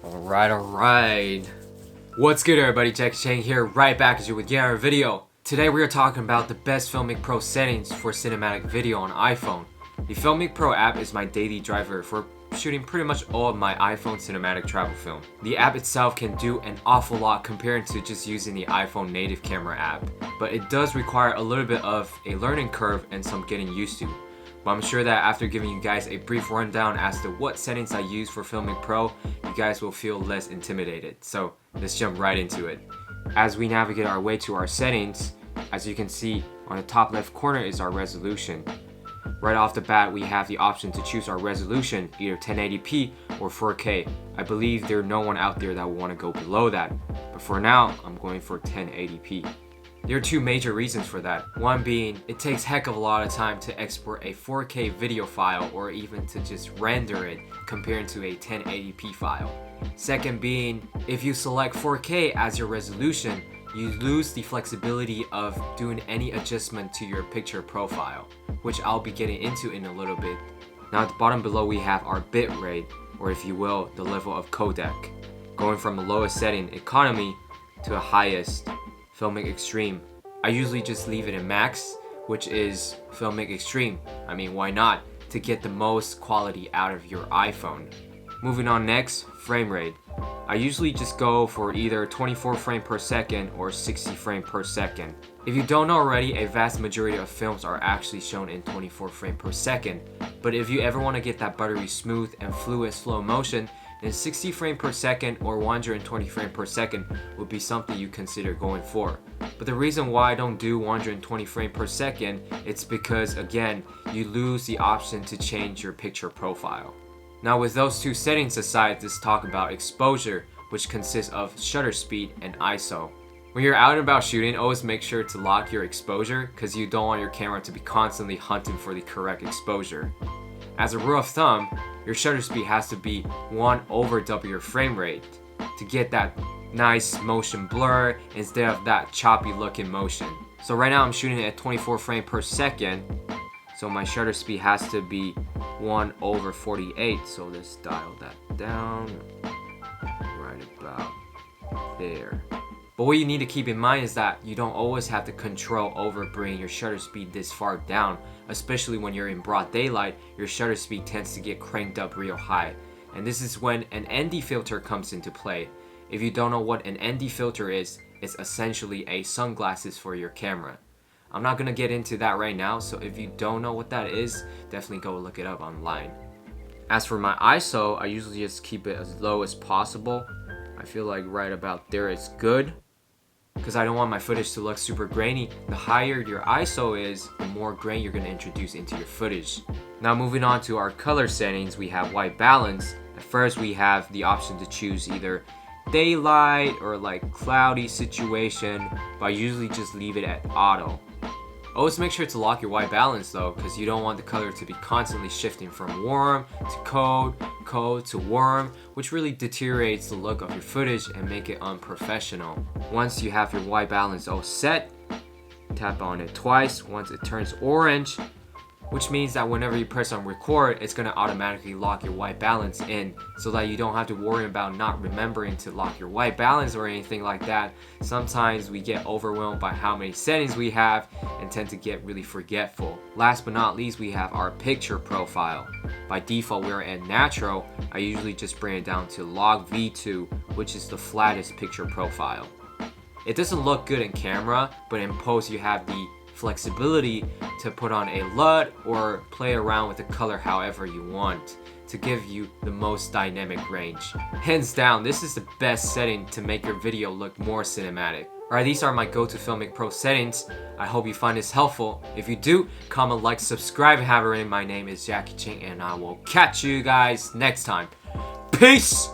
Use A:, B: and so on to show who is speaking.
A: Alright. What's good everybody, Jackie Chang here, right back at you with yet another video. Today we are talking about the best FiLMicPro settings for cinematic video on iPhone. The FiLMicPro app is my daily driver for shooting pretty much all of my iPhone cinematic travel film. The app itself can do an awful lot compared to just using the iPhone native camera app, but it does require a little bit of a learning curve and some getting used to. But I'm sure that after giving you guys a brief rundown as to what settings I use for FiLMicPro, you guys will feel less intimidated. So let's jump right into it. As we navigate our way to our settings, as you can see on the top left corner is our resolution. Right off the bat, we have the option to choose our resolution, either 1080p or 4K. I believe there's no one out there that will want to go below that, but for now, I'm going for 1080p. There are two major reasons for that. One being, it takes heck of a lot of time to export a 4K video file or even to just render it compared to a 1080p file. Second being, if you select 4K as your resolution, you lose the flexibility of doing any adjustment to your picture profile, which I'll be getting into in a little bit. Now at the bottom below we have our bit rate, or if you will, the level of codec. Going from the lowest setting, economy, to the highest, FiLMic Extreme. I usually just leave it in max, which is FiLMic Extreme. I mean, why not? To get the most quality out of your iPhone. Moving on next, frame rate. I usually just go for either 24 frames per second or 60 frames per second. If you don't know already, a vast majority of films are actually shown in 24 frames per second. But if you ever want to get that buttery smooth and fluid slow motion, then 60 frames per second or 120 frames per second would be something you consider going for. But the reason why I don't do 120 frames per second, it's because again, you lose the option to change your picture profile. Now with those two settings aside, let's talk about exposure, which consists of shutter speed and ISO. When you're out and about shooting, always make sure to lock your exposure because you don't want your camera to be constantly hunting for the correct exposure. As a rule of thumb, your shutter speed has to be 1 over double your frame rate to get that nice motion blur instead of that choppy looking motion. So right now I'm shooting at 24 frames per second, so my shutter speed has to be 1 over 48. So let's dial that down right about there. But what you need to keep in mind is that you don't always have to control over bringing your shutter speed this far down, especially when you're in broad daylight. Your shutter speed tends to get cranked up real high, and this is when an ND filter comes into play. If you don't know what an ND filter is, it's essentially a sunglasses for your camera. I'm not gonna get into that right now, so if you don't know what that is, definitely go look it up online. As for my ISO, I usually just keep it as low as possible. I feel like right about there is good, because I don't want my footage to look super grainy. The higher your ISO is, the more grain you're going to introduce into your footage. Now moving on to our color settings, we have white balance. At first we have the option to choose either daylight or like cloudy situation, but I usually just leave it at auto. Always make sure to lock your white balance though, because you don't want the color to be constantly shifting from warm to cold, cold to warm, which really deteriorates the look of your footage and make it unprofessional. Once you have your white balance all set, tap on it twice once it turns orange, which means that whenever you press on record, it's going to automatically lock your white balance in, so that you don't have to worry about not remembering to lock your white balance or anything like that. Sometimes we get overwhelmed by how many settings we have and tend to get really forgetful. Last but not least, we have our picture profile. By default, we're in natural. I usually just bring it down to log V2, which is the flattest picture profile. It doesn't look good in camera, but in post you have the flexibility to put on a LUT or play around with the color however you want to give you the most dynamic range. Hands down, this is the best setting to make your video look more cinematic. Alright, these are my go-to FiLMicPro settings. I hope you find this helpful. If you do, comment, like, subscribe if you haven't already. My name is Jackie Chang and I will catch you guys next time. Peace!